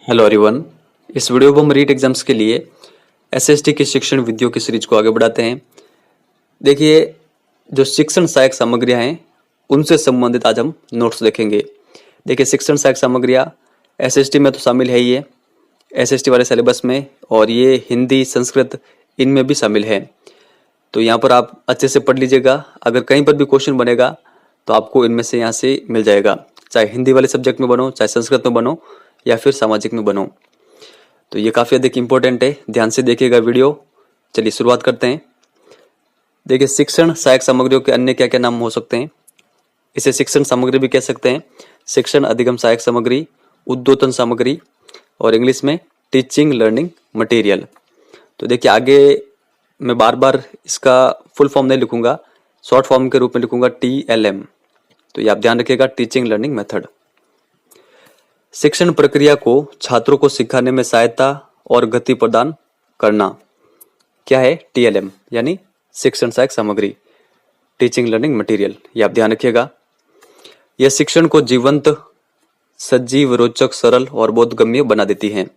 Hello everyone. इस video में हम रीट एग्जाम्स के लिए एसएसटी की शिक्षण विधियों की सीरीज को आगे बढ़ाते हैं। देखिए, जो शिक्षण सहायक सामग्रियां हैं उनसे संबंधित आज हम नोट्स देखेंगे। देखिए, शिक्षण सहायक सामग्रियां एसएसटी में तो शामिल है ही है, एसएसटी वाले सिलेबस में, और ये हिंदी संस्कृत इनमें भी शामिल है। तो यहाँ पर आप अच्छे से पढ़ लीजिएगा। अगर कहीं पर भी क्वेश्चन बनेगा तो आपको इनमें से यहाँ से मिल जाएगा, चाहे हिंदी वाले सब्जेक्ट में बनो, चाहे संस्कृत में बनो, या फिर सामाजिक में बनो। तो ये काफ़ी अधिक इम्पोर्टेंट है, ध्यान से देखिएगा वीडियो। चलिए शुरुआत करते हैं। देखिए, शिक्षण सहायक सामग्रियों के अन्य क्या क्या नाम हो सकते हैं। इसे शिक्षण सामग्री भी कह सकते हैं, शिक्षण अधिगम सहायक सामग्री, उद्बोधन सामग्री, और इंग्लिश में टीचिंग लर्निंग मटेरियल। तो देखिए, आगे मैं बार बार इसका फुल फॉर्म नहीं लिखूंगा, शॉर्ट फॉर्म के रूप में लिखूंगा TLM। तो ये आप ध्यान रखिएगा, टीचिंग लर्निंग मेथड। शिक्षण प्रक्रिया को छात्रों को सिखाने में सहायता और गति प्रदान करना क्या है, TLM यानी शिक्षण सहायक सामग्री, टीचिंग लर्निंग मटेरियल। ये आप ध्यान रखिएगा। यह शिक्षण को जीवंत, सजीव, रोचक, सरल और बोधगम्य बना देती है।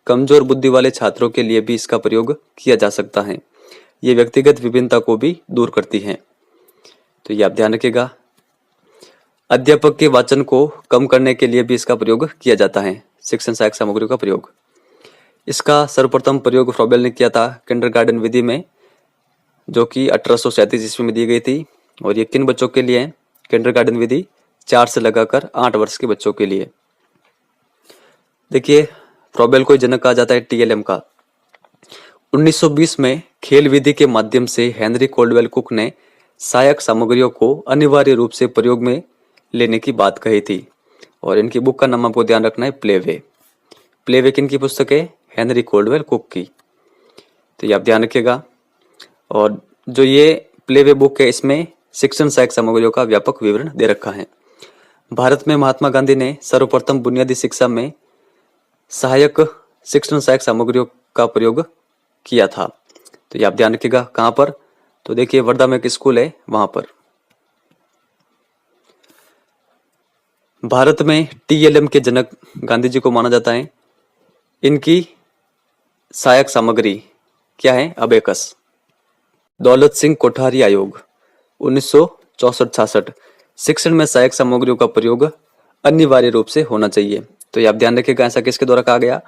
कमजोर बुद्धि वाले छात्रों के लिए भी इसका प्रयोग किया जा सकता है। ये व्यक्तिगत विभिन्नता को भी दूर करती है। तो ये आप ध्यान रखिएगा। अध्यापक के वाचन को कम करने के लिए भी इसका प्रयोग किया जाता है, शिक्षण सहायक सामग्रियों का प्रयोग। इसका सर्वप्रथम प्रयोग फ्रॉबेल ने किया था किंडरगार्टन विधि में, जो कि 1837 ईस्वी में दी गई थी। और ये किन बच्चों के लिए है? किंडरगार्टन विधि 4 से लगाकर 8 वर्ष के बच्चों के लिए। देखिए, फ्रॉबेल को जनक कहा जाता है TLM का। 1920 में खेल विधि के माध्यम से हेनरी कोल्डवेल कुक ने सहायक सामग्रियों को अनिवार्य रूप से प्रयोग में लेने की बात कही थी। और इनकी बुक का नाम आपको ध्यान रखना है, प्लेवे। प्लेवे किनकी पुस्तक है? हेनरी कोल्डवेल कुक की। तो ये आप ध्यान रखिएगा। और जो ये प्लेवे बुक है, इसमें शिक्षण सहायक सामग्रियों का व्यापक विवरण दे रखा है। भारत में महात्मा गांधी ने सर्वप्रथम बुनियादी शिक्षा में शिक्षण सहायक सामग्रियों का प्रयोग किया था। तो ये आप ध्यान रखिएगा। कहाँ पर? तो देखिए, वर्धा में एक स्कूल है, वहां पर। भारत में TLM के जनक गांधी जी को माना जाता है। इनकी सहायक सामग्री क्या है? अबेकस। दौलत सिंह कोठारी आयोग 1964-66। शिक्षण में सहायक सामग्रियों का प्रयोग अनिवार्य रूप से होना चाहिए। तो ये आप ध्यान रखिएगा, ऐसा किसके द्वारा कहा गया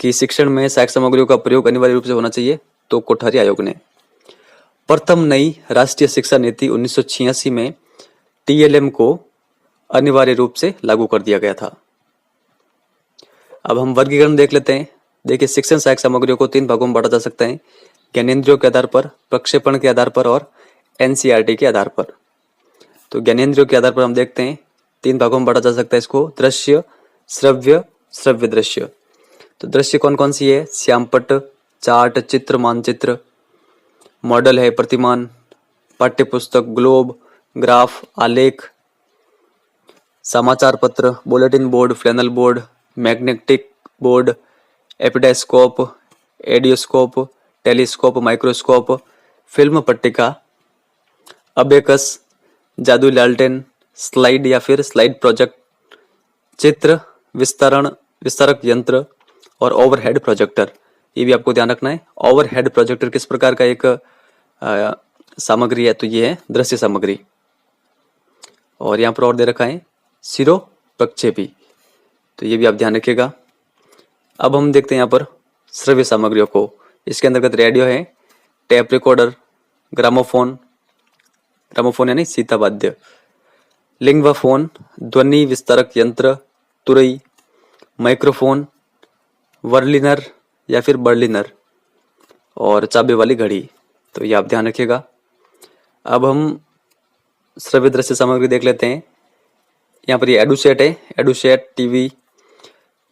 कि शिक्षण में सहायक सामग्रियों का प्रयोग अनिवार्य रूप से होना चाहिए? तो कोठारी आयोग ने। प्रथम नई राष्ट्रीय शिक्षा नीति 1986 में TLM को अनिवार्य रूप से लागू कर दिया गया था। अब हम वर्गीकरण देख लेते हैं। देखिए, शिक्षण सहायक सामग्रियों को 3 भागों में बांटा जा सकता है, ज्ञानेंद्रियों के आधार पर, प्रक्षेपण के आधार पर, और NCERT के आधार पर। तो ज्ञानेंद्रियों के आधार पर हम देखते हैं 3 भागों में बांटा जा सकता है इसको, दृश्य, श्रव्य, श्रव्य दृश्य। तो दृश्य कौन कौन सी है? श्यामपट्ट, चार्ट, चित्र, मानचित्र, मॉडल है प्रतिमान, पाठ्यपुस्तक, ग्लोब, ग्राफ, आलेख, समाचार पत्र, bulletin board, flannel board, magnetic board, epidiascope, एडियोस्कोप, टेलीस्कोप, माइक्रोस्कोप, फिल्म पट्टिका, अबेकस, जादुई लालटेन, स्लाइड या फिर स्लाइड प्रोजेक्ट, चित्र विस्तारक यंत्र, और ओवरहेड प्रोजेक्टर। ये भी आपको ध्यान रखना है। ओवरहेड प्रोजेक्टर किस प्रकार का एक सामग्री है? तो ये है दृश्य सामग्री। और यहाँ पर और दे रखा है सिरो प्रक्षेपी। तो ये भी आप ध्यान रखिएगा। अब हम देखते हैं यहाँ पर श्रव्य सामग्रियों को। इसके अंतर्गत रेडियो है, टेप रिकॉर्डर, ग्रामोफोन यानी सीतावाद्य, लिंग्वाफोन, ध्वनि विस्तारक यंत्र, तुरई, माइक्रोफोन, वर्लिनर या फिर बर्लिनर, और चाबी वाली घड़ी। तो ये आप ध्यान रखिएगा। अब हम श्रव्य दृश्य सामग्री देख लेते हैं। यहाँ पर ये एडुसेट है, EDUSAT TV,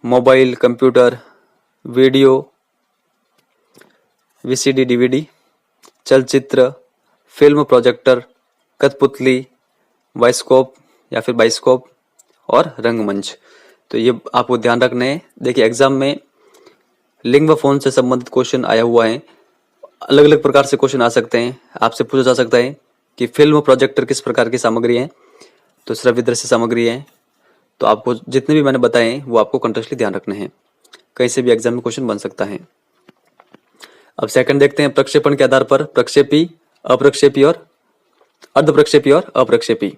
mobile, computer, video, VCD DVD, चलचित्र, फिल्म प्रोजेक्टर, कठपुतली, बाइस्कोप या फिर बाइस्कोप, और रंगमंच। तो ये आपको ध्यान रखना है। देखिए, एग्जाम में लिंग्वाफोन से संबंधित क्वेश्चन आया हुआ है। अलग अलग प्रकार से क्वेश्चन आ सकते हैं। आपसे पूछा जा सकता है कि फिल्म प्रोजेक्टर किस प्रकार की सामग्री है? तो श्रव्य दृश्य सामग्री है। तो आपको जितने भी मैंने बताए वो आपको कंटिन्यूअसली ध्यान रखने हैं। कहीं से भी एग्जाम में क्वेश्चन बन सकता है। अब सेकंड देखते हैं, प्रक्षेपण के आधार पर प्रक्षेपी, अप्रक्षेपी और अर्धप्रक्षेपी और अप्रक्षेपी।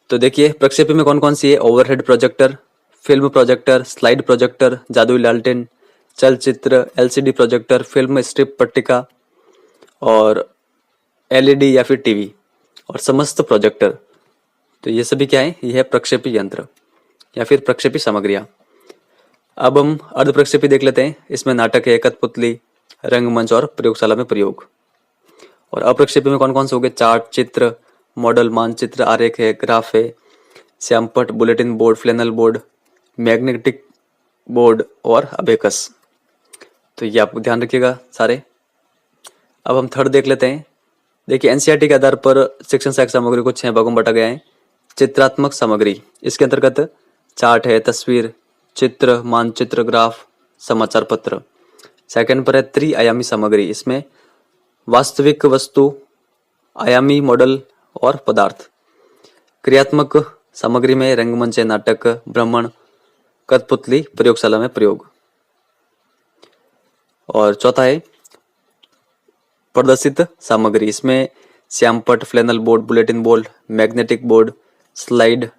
तो देखिए प्रक्षेपी में कौन कौन सी है, overhead projector, film projector, slide projector, जादुई लालटेन, चलचित्र, एलसीडी प्रोजेक्टर, फिल्म स्ट्रिप पट्टिका और एलईडी या फिर टीवी और समस्त प्रोजेक्टर। तो ये सभी क्या है, ये है प्रक्षेपी यंत्र या फिर प्रक्षेपी सामग्रियां। अब हम अर्धप्रक्षेपी देख लेते हैं। इसमें नाटक है, कठपुतली, रंगमंच और प्रयोगशाला में प्रयोग। और अप्रक्षेपी में कौन कौन से हो गए, चार्ट, चित्र, मॉडल, मानचित्र, आरेख है, ग्राफ है, श्यामपट, bulletin board, flannel board, magnetic board और अबेकस। तो ये आप ध्यान रखिएगा सारे। अब हम थर्ड देख लेते हैं। देखिए एनसीईआरटी के आधार पर शिक्षण सहायक सामग्री को 6 भागों में बांटा गया है। चित्रात्मक सामग्री, इसके अंतर्गत चार्ट है, तस्वीर, चित्र, मानचित्र, ग्राफ, समाचार पत्र। सेकंड पर है त्रिआयामी सामग्री, इसमें वास्तविक वस्तु, आयामी मॉडल और पदार्थ। क्रियात्मक सामग्री में रंगमंच, नाटक, भ्रमण, कठपुतली, प्रयोगशाला में प्रयोग। और चौथा है प्रदर्शित सामग्री, इसमें श्यामपट, flannel board, bulletin board, magnetic board, slide,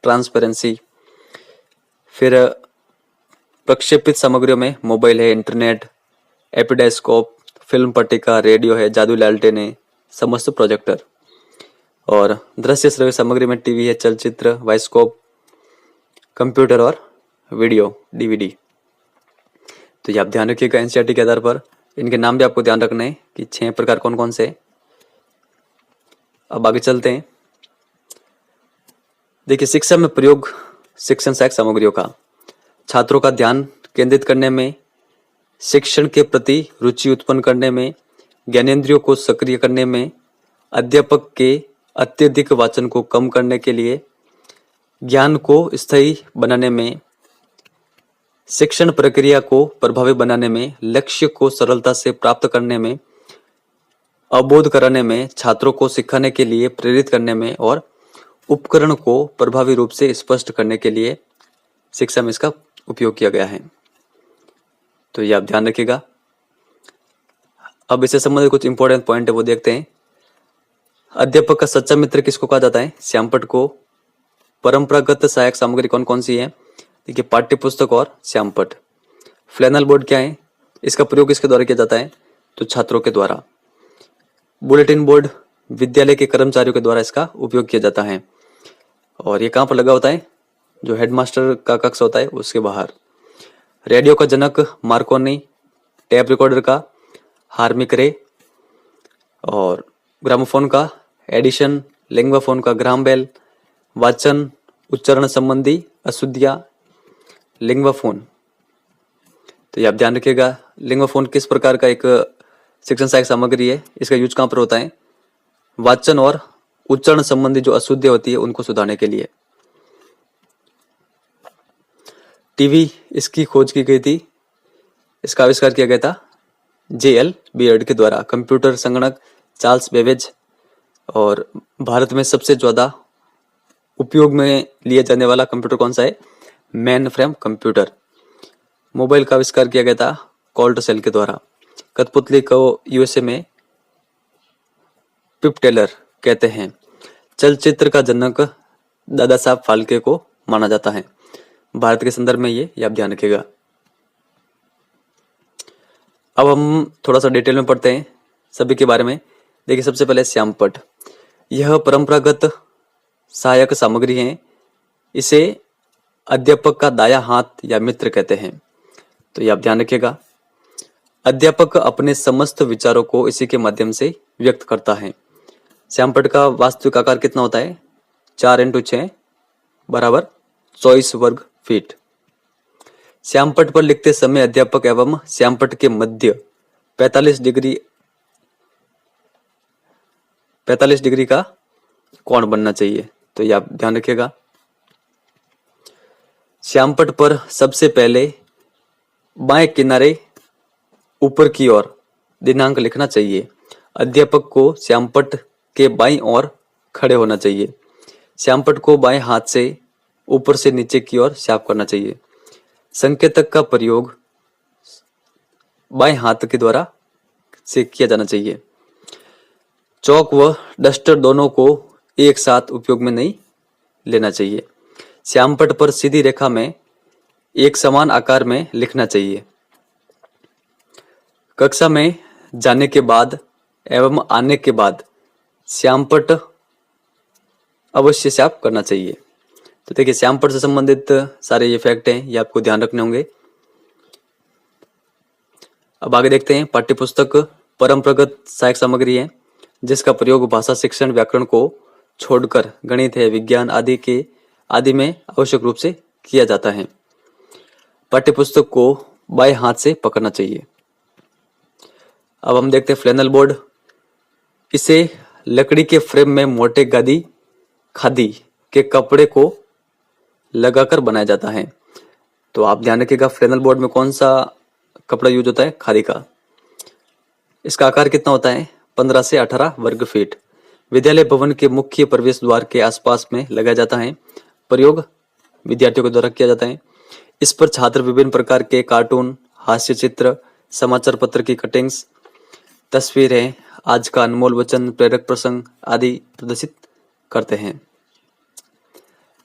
transparency. फिर प्रक्षेपित सामग्रियों में मोबाइल है, इंटरनेट, एपिडाइस्कोप, फिल्म पट्टिका, रेडियो है, जादुई लालटेन है, समस्त प्रोजेक्टर। और दृश्य श्रव्य सामग्री में टीवी है, चलचित्र, बाइस्कोप, कंप्यूटर और वीडियो, डीवीडी। तो ये आप ध्यान रखिएगा एनसीईआरटी के आधार पर। इनके नाम भी आपको ध्यान रखना है कि 6 प्रकार कौन कौन से। अब आगे चलते हैं। देखिए शिक्षा में प्रयोग शिक्षण सहायक सामग्रियों का छात्रों का ध्यान केंद्रित करने में, शिक्षण के प्रति रुचि उत्पन्न करने में, ज्ञानेंद्रियों को सक्रिय करने में, अध्यापक के अत्यधिक वाचन को कम करने के लिए, ज्ञान को स्थायी बनाने में, शिक्षण प्रक्रिया को प्रभावी बनाने में, लक्ष्य को सरलता से प्राप्त करने में, अवबोध कराने में, छात्रों को सिखाने के लिए प्रेरित करने में और उपकरण को प्रभावी रूप से स्पष्ट करने के लिए शिक्षा में इसका उपयोग किया गया है। तो ये आप ध्यान रखिएगा। अब इससे संबंधित कुछ इंपॉर्टेंट पॉइंट है वो देखते हैं। अध्यापक का सच्चा मित्र किसको कहा जाता है, श्यामपट को। परंपरागत सहायक सामग्री कौन कौन सी है, देखिए पाठ्य पुस्तक और श्यामपट। फ्लैनल बोर्ड क्या है, इसका प्रयोग किसके द्वारा किया जाता है, तो छात्रों के द्वारा। बुलेटिन बोर्ड विद्यालय के कर्मचारियों के द्वारा इसका उपयोग किया जाता है। और ये कहाँ पर लगा होता है, जो हेडमास्टर का कक्ष होता है उसके बाहर। रेडियो का जनक मार्कोनी, टेप रिकॉर्डर का हार्मिक रे और ग्रामोफोन का एडिशन, लिंग्वाफोन का ग्राम बेल, वाचन उच्चारण संबंधी अशुद्धियां, लिंग्वाफोन। तो ये आप ध्यान रखिएगा। लिंग्वाफोन किस प्रकार का एक शिक्षण सहायक सामग्री है, इसका यूज कहाँ पर होता है, वाचन और उच्चारण संबंधी जो अशुद्धियां होती है उनको सुधारने के लिए। टीवी, इसकी खोज की गई थी, इसका आविष्कार किया गया था जेएल बियर्ड के द्वारा। कंप्यूटर संगणक चार्ल्स बेबेज। और भारत में सबसे ज्यादा उपयोग में लिया जाने वाला कंप्यूटर कौन सा है, मेन फ्रेम कंप्यूटर। मोबाइल का आविष्कार किया गया था कॉल्ट सेल के द्वारा। कठपुतली को यूएसए में पिप टेलर कहते हैं। चलचित्र का जनक दादा साहब फाल्के को माना जाता है। भारत के संदर्भ में ये आप ध्यान रखिएगा। अब हम थोड़ा सा डिटेल में पढ़ते हैं सभी के बारे में। देखिए सबसे पहले श्यामपट, यह परंपरागत सहायक सामग्री है। इसे अध्यापक का दाया हाथ या मित्र कहते हैं। तो ये आप ध्यान रखिएगा। अध्यापक अपने समस्त विचारों को इसी के माध्यम से व्यक्त करता है। श्यामपट का वास्तविक आकार कितना होता है, 4x6 बराबर 24 वर्ग फीट। श्यामपट पर लिखते समय अध्यापक एवं श्यामपट के मध्य 45 डिग्री का कोण बनना चाहिए। तो ये आप ध्यान रखिएगा। श्यामपट पर सबसे पहले बाएं किनारे ऊपर की ओर दिनांक लिखना चाहिए। अध्यापक को श्यामपट के बाईं ओर खड़े होना चाहिए। श्यामपट को बाएं हाथ से ऊपर से नीचे की ओर साफ करना चाहिए। संकेतक का प्रयोग बाएं हाथ के द्वारा से किया जाना चाहिए। चौक व डस्टर दोनों को एक साथ उपयोग में नहीं लेना चाहिए। श्यामपट्ट पर सीधी रेखा में एक समान आकार में लिखना चाहिए। कक्षा में जाने के बाद एवं आने के बाद श्यामपट्ट अवश्य साफ करना चाहिए। तो देखिए श्यामपट्ट से संबंधित सारे ये फैक्ट हैं, ये आपको ध्यान रखने होंगे। अब आगे देखते हैं, पाठ्यपुस्तक परंपरागत सहायक सामग्री है जिसका प्रयोग भाषा शिक्षण व्याकरण को छोड़कर गणित है, विज्ञान आदि में आवश्यक रूप से किया जाता है। पाठ्यपुस्तक को बाएं हाथ से पकड़ना चाहिए। अब हम देखते हैं फ्लैनल बोर्ड। इसे लकड़ी के फ्रेम में मोटे खादी के कपड़े को लगाकर बनाया जाता है। तो आप ध्यान रखिएगा फ्लैनल बोर्ड में कौन सा कपड़ा यूज होता है, खादी का। इसका आकार कितना होता है, 15 से 18 वर्ग फीट। विद्यालय भवन के मुख्य प्रवेश द्वार के आसपास में लगाया जाता है। प्रयोग विद्यार्थियों के द्वारा किया जाता है। इस पर छात्र विभिन्न प्रकार के कार्टून, हास्य चित्र, समाचार पत्र की कटिंग्स, तस्वीरें, आज का अनमोल वचन, प्रेरक प्रसंग आदि प्रदर्शित करते हैं।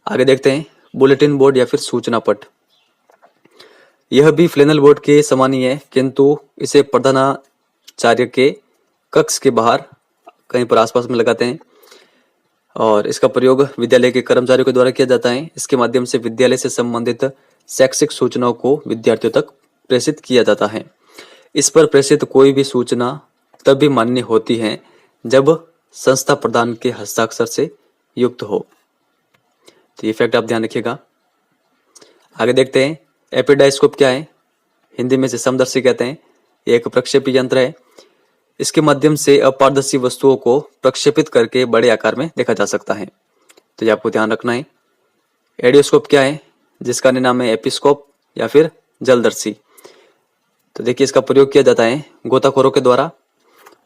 आगे देखते हैं बुलेटिन बोर्ड या फिर सूचना पट। यह भी फ्लैनल बोर्ड के समान ही है, किंतु इसे प्रधानाचार्य के कक्ष के बाहर कहीं पर आसपास में लगाते हैं और इसका प्रयोग विद्यालय के कर्मचारियों के द्वारा किया जाता है। इसके माध्यम से विद्यालय से संबंधित शैक्षिक सूचनाओं को विद्यार्थियों तक प्रेषित किया जाता है। इस पर प्रेषित कोई भी सूचना तभी मान्य होती है जब संस्था प्रधान के हस्ताक्षर से युक्त हो। तो ये फैक्ट आप ध्यान रखिएगा। आगे देखते हैं एपिडाइस्कोप क्या है। हिंदी में से समदर्शी कहते हैं। ये एक प्रक्षेपी यंत्र है। इसके माध्यम से अपारदर्शी वस्तुओं को प्रक्षेपित करके बड़े आकार में देखा जा सकता है। तो ये आपको ध्यान रखना है। एडियोस्कोप क्या है, जिसका अन्य नाम है एपिस्कोप या फिर जलदर्शी। तो देखिए इसका प्रयोग किया जाता है गोताखोरों के द्वारा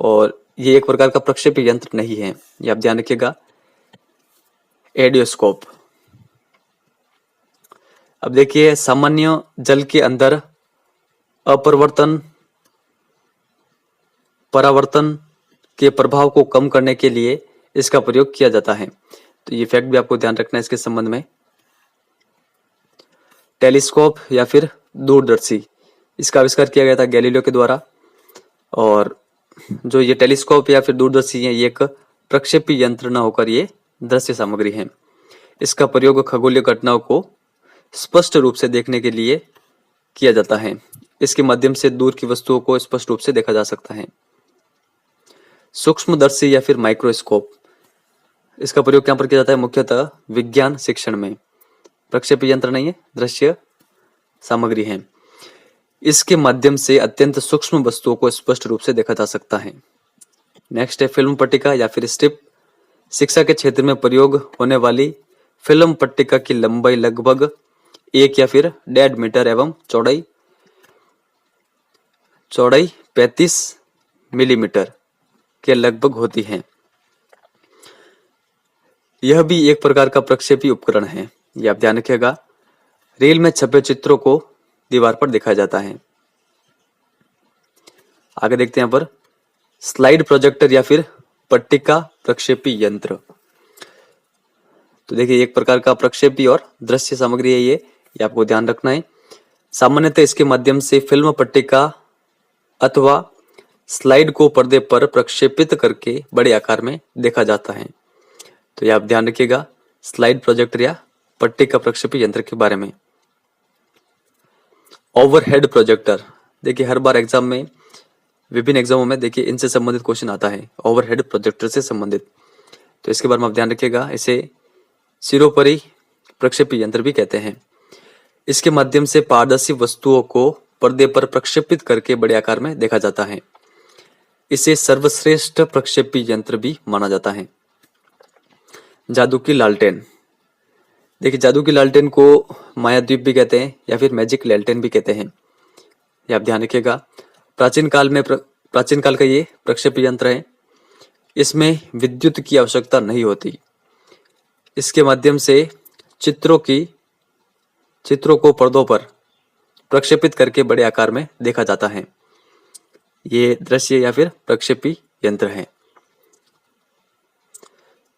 और ये एक प्रकार का प्रक्षेपी यंत्र नहीं है, ये आप ध्यान रखिएगा। एडियोस्कोप। अब देखिए सामान्य जल के अंदर परावर्तन के प्रभाव को कम करने के लिए इसका प्रयोग किया जाता है। तो ये फैक्ट भी आपको ध्यान रखना है इसके संबंध में। टेलीस्कोप या फिर दूरदर्शी, इसका आविष्कार किया गया था गैलीलियो के द्वारा और जो ये टेलीस्कोप या फिर दूरदर्शी है ये एक प्रक्षेपी यंत्र न होकर ये दृश्य सामग्री है। इसका प्रयोग खगोलीय घटनाओं को स्पष्ट रूप से देखने के लिए किया जाता है। इसके माध्यम से दूर की वस्तुओं को स्पष्ट रूप से देखा जा सकता है। सूक्ष्मदर्शी या फिर माइक्रोस्कोप, इसका प्रयोग यहाँ पर किया जाता है मुख्यतः विज्ञान शिक्षण में। प्रक्षेपी यंत्र नहीं है, दृश्य सामग्री है। इसके माध्यम से अत्यंत सूक्ष्म वस्तुओं को स्पष्ट रूप से देखा जा सकता है। नेक्स्ट है फिल्म पट्टिका या फिर स्ट्रिप। शिक्षा के क्षेत्र में प्रयोग होने वाली फिल्म पट्टिका की लंबाई लगभग 1 या फिर 1.5 मीटर एवं चौड़ाई 35 मिलीमीटर के लगभग होती है। यह भी एक प्रकार का प्रक्षेपी उपकरण है, यह आप ध्यान रखिएगा। रील में छपे चित्रों को दीवार पर दिखाया जाता है। आगे देखते हैं यहाँ पर स्लाइड प्रोजेक्टर या फिर पट्टिका प्रक्षेपी यंत्र। तो देखिए एक प्रकार का प्रक्षेपी और दृश्य सामग्री है ये आपको ध्यान रखना है। सामान्यतः इसके माध्यम से फिल्म पट्टिका अथवा स्लाइड को पर्दे पर प्रक्षेपित करके बड़े आकार में देखा जाता है। तो ये आप ध्यान रखिएगा स्लाइड प्रोजेक्टर या पट्टिका प्रक्षेपी यंत्र के बारे में। ओवरहेड प्रोजेक्टर, देखिए हर बार एग्जाम में विभिन्न एग्जामों में देखिए इनसे संबंधित क्वेश्चन आता है, ओवरहेड प्रोजेक्टर से संबंधित। तो इसके बारे में आप ध्यान रखिएगा। इसे सिरोपरि प्रक्षेपी यंत्र भी कहते हैं। इसके माध्यम से पारदर्शी वस्तुओं को पर्दे पर प्रक्षेपित करके बड़े आकार में देखा जाता है। इसे सर्वश्रेष्ठ प्रक्षेपी यंत्र भी माना जाता है। जादू की लालटेन, देखिए जादू की लालटेन को मायाद्वीप भी कहते हैं या फिर मैजिक लालटेन भी कहते हैं, ये आप ध्यान रखिएगा। प्राचीन काल का ये प्रक्षेपी यंत्र है। इसमें विद्युत की आवश्यकता नहीं होती। इसके माध्यम से चित्रों को पर्दों पर प्रक्षेपित करके बड़े आकार में देखा जाता है। ये दृश्य या फिर प्रक्षेपी यंत्र है।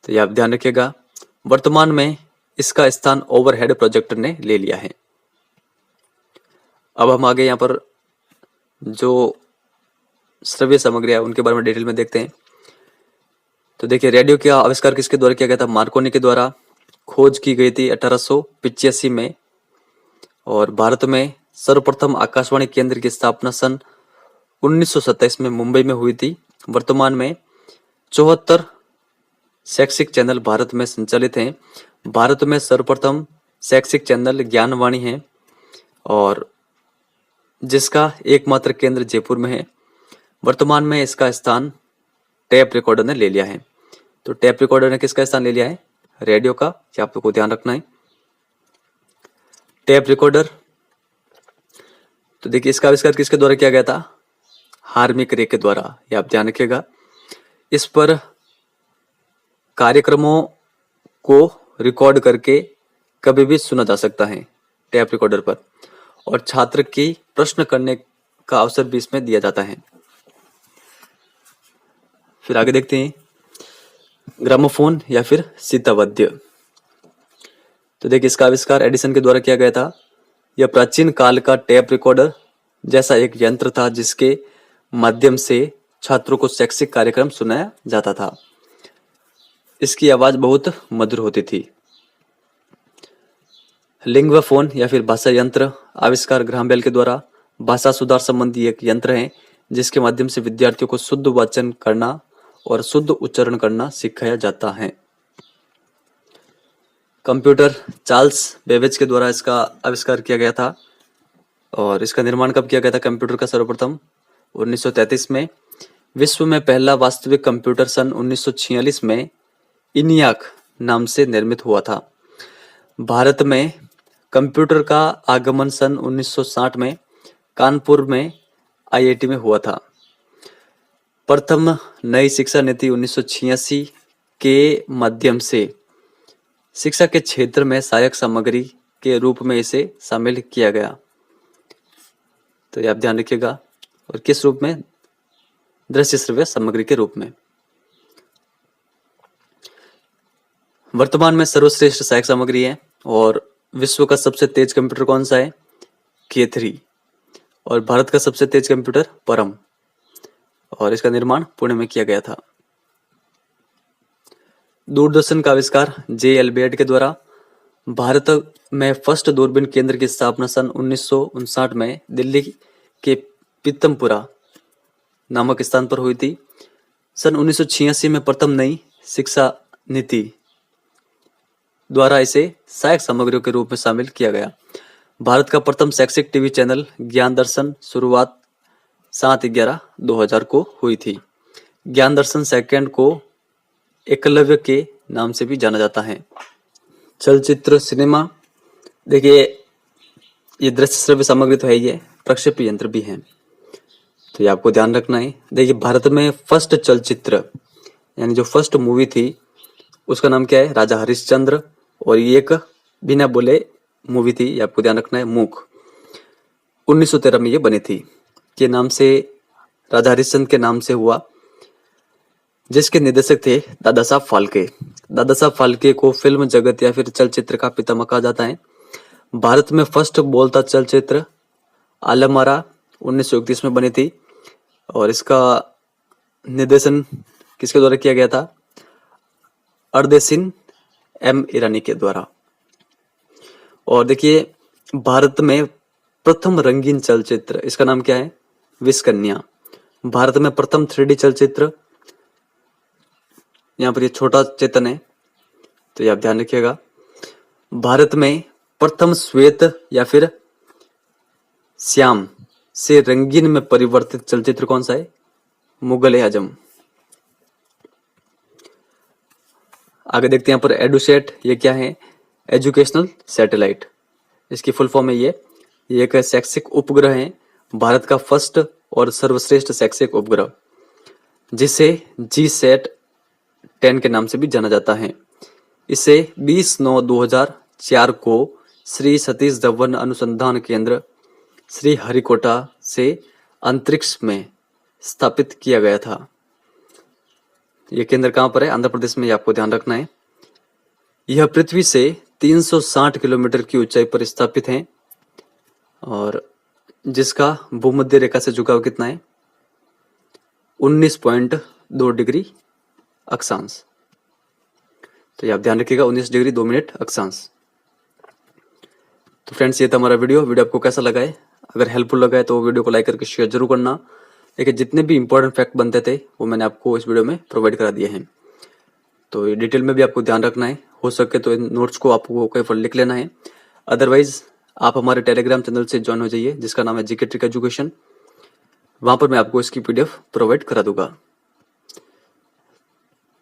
तो ये आप ध्यान रखिएगा। वर्तमान में इसका स्थान ओवरहेड प्रोजेक्टर ने ले लिया है। अब हम आगे यहाँ पर जो श्रव्य सामग्री है उनके बारे में डिटेल में देखते हैं। तो देखिए, रेडियो का आविष्कार किसके द्वारा किया गया था? मार्कोनी के द्वारा खोज की गई थी 1885 में। और भारत में सर्वप्रथम आकाशवाणी केंद्र की स्थापना सन 1927 में मुंबई में हुई थी। वर्तमान में 74 शैक्षिक चैनल भारत में संचालित हैं। भारत में सर्वप्रथम शैक्षिक चैनल ज्ञानवाणी है और जिसका एकमात्र केंद्र जयपुर में है। वर्तमान में इसका स्थान टेप रिकॉर्डर ने ले लिया है। तो टेप रिकॉर्डर ने किसका स्थान ले लिया है? रेडियो का। ये आपको ध्यान रखना है। टेप रिकॉर्डर, तो देखिए इसका आविष्कार किसके द्वारा किया गया था? हार्मिक रे के द्वारा। ये आप ध्यान रखिएगा। इस पर कार्यक्रमों को रिकॉर्ड करके कभी भी सुना जा सकता है टेप रिकॉर्डर पर, और छात्र की प्रश्न करने का अवसर भी इसमें दिया जाता है। फिर आगे देखते हैं ग्रामोफोन या फिर सीतावाद्य। तो देखिए इसका आविष्कार एडिसन के द्वारा किया गया था। यह प्राचीन काल का टेप रिकॉर्डर जैसा एक यंत्र था जिसके माध्यम से छात्रों को शैक्षिक कार्यक्रम सुनाया जाता था। इसकी आवाज बहुत मधुर होती थी। लिंग्वा फोन या फिर भाषा यंत्र आविष्कार ग्राहम बेल के द्वारा भाषा सुधार संबंधी एक यंत्र है जिसके माध्यम से विद्यार्थियों को शुद्ध वाचन करना और शुद्ध उच्चारण करना सिखाया जाता है। कंप्यूटर चार्ल्स बेबेज के द्वारा इसका आविष्कार किया गया था। और इसका निर्माण कब किया गया था कंप्यूटर का? सर्वप्रथम 1933 में। विश्व में पहला वास्तविक कंप्यूटर सन 1946 में इनियाक नाम से निर्मित हुआ था। भारत में कंप्यूटर का आगमन सन 1960 में कानपुर में आईआईटी में हुआ था। प्रथम नई शिक्षा नीति 1986 के माध्यम से शिक्षा के क्षेत्र में सहायक सामग्री के रूप में इसे शामिल किया गया। तो ये आप ध्यान रखिएगा। और किस रूप में? दृश्य श्रव्य सामग्री के रूप में। वर्तमान में सर्वश्रेष्ठ सहायक सामग्री है। और विश्व का सबसे तेज कंप्यूटर कौन सा है? K3। और भारत का सबसे तेज कंप्यूटर परम, और इसका निर्माण पुणे में किया गया था। दूरदर्शन का आविष्कार J.L. बेड के द्वारा। भारत में फर्स्ट दूरबीन केंद्र की स्थापना सन 1959 में दिल्ली के पीतमपुरा नामक स्थान पर हुई थी। सन 1986 में प्रथम नई शिक्षा नीति द्वारा इसे सहायक सामग्रियों के रूप में शामिल किया गया। भारत का प्रथम शैक्षिक टीवी चैनल ज्ञान दर्शन शुरुआत 7/11/2000 को हुई थी। ज्ञान दर्शन सेकंड को एकलव्य के नाम से भी जाना जाता है। चलचित्र सिनेमा, देखिए ये दृश्य श्रव्य सामग्री तो है, ये प्रक्षेपी यंत्र भी है, तो ये आपको ध्यान रखना है। देखिए भारत में फर्स्ट चलचित्र यानी जो फर्स्ट मूवी थी उसका नाम क्या है? राजा हरिश्चंद्र। और ये एक बिना बोले मूवी थी, ये आपको ध्यान रखना है। मूक 1913 में ये बनी थी। के नाम से राजा हरिश्चंद्र के नाम से हुआ, जिसके निर्देशक थे दादा साहब फाल्के। दादा साहब फाल्के को फिल्म जगत या फिर चलचित्र का पितामह कहा जाता है। भारत में फर्स्ट बोलता चलचित्र आलमारा 1931 में बनी थी और इसका निर्देशन किसके द्वारा किया गया था? अरदेसिन एम ईरानी के द्वारा। और देखिए भारत में प्रथम रंगीन चलचित्र, इसका नाम क्या है? विष कन्या। भारत में प्रथम 3D चलचित्र, यहाँ पर ये छोटा चेतन है, तो ये आप ध्यान रखिएगा। भारत में प्रथम श्वेत या फिर श्याम से रंगीन में परिवर्तित चलचित्र कौन सा है? मुगल आजम। आगे देखते हैं यहाँ पर एडुसेट, ये क्या है? Educational satellite. इसकी फुल फॉर्म है ये एक शैक्षिक उपग्रह है, भारत का फर्स्ट और सर्वश्रेष्ठ शैक्षिक उपग्रह, जिसे GSAT-10 के नाम से भी जाना जाता है। इसे 20/9/2004 को श्री सतीश धवन अनुसंधान केंद्र श्रीहरिकोटा से अंतरिक्ष में स्थापित किया गया था। यह केंद्र कहाँ पर है? आंध्र प्रदेश में, ये आपको ध्यान रखना है। यह पृथ्वी से 360 किलोमीटर की ऊंचाई पर स्थापित है और जिसका भूमध्य रेखा से झुकाव कितना है? 19.2 डिग्री अक्षांश। तो ये आप ध्यान रखिएगा, 19 डिग्री 2 मिनट अक्षांश। तो फ्रेंड्स, ये था हमारा वीडियो आपको कैसा लगा है? अगर हेल्पफुल लगा है तो वीडियो को लाइक करके शेयर जरूर करना। देखिए, जितने भी इंपॉर्टेंट फैक्ट बनते थे वो मैंने आपको इस वीडियो में प्रोवाइड करा दिए हैं। तो ये डिटेल में भी आपको ध्यान रखना है, हो सके तो इन नोट्स को आपको कहीं पर लिख लेना है। अदरवाइज आप हमारे टेलीग्राम चैनल से ज्वाइन हो जाइए, जिसका नाम है जीके ट्रिक एजुकेशन। वहां पर मैं आपको इसकी PDF प्रोवाइड करा दूंगा।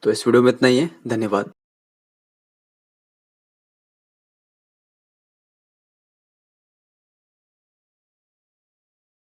तो इस वीडियो में इतना ही है। धन्यवाद।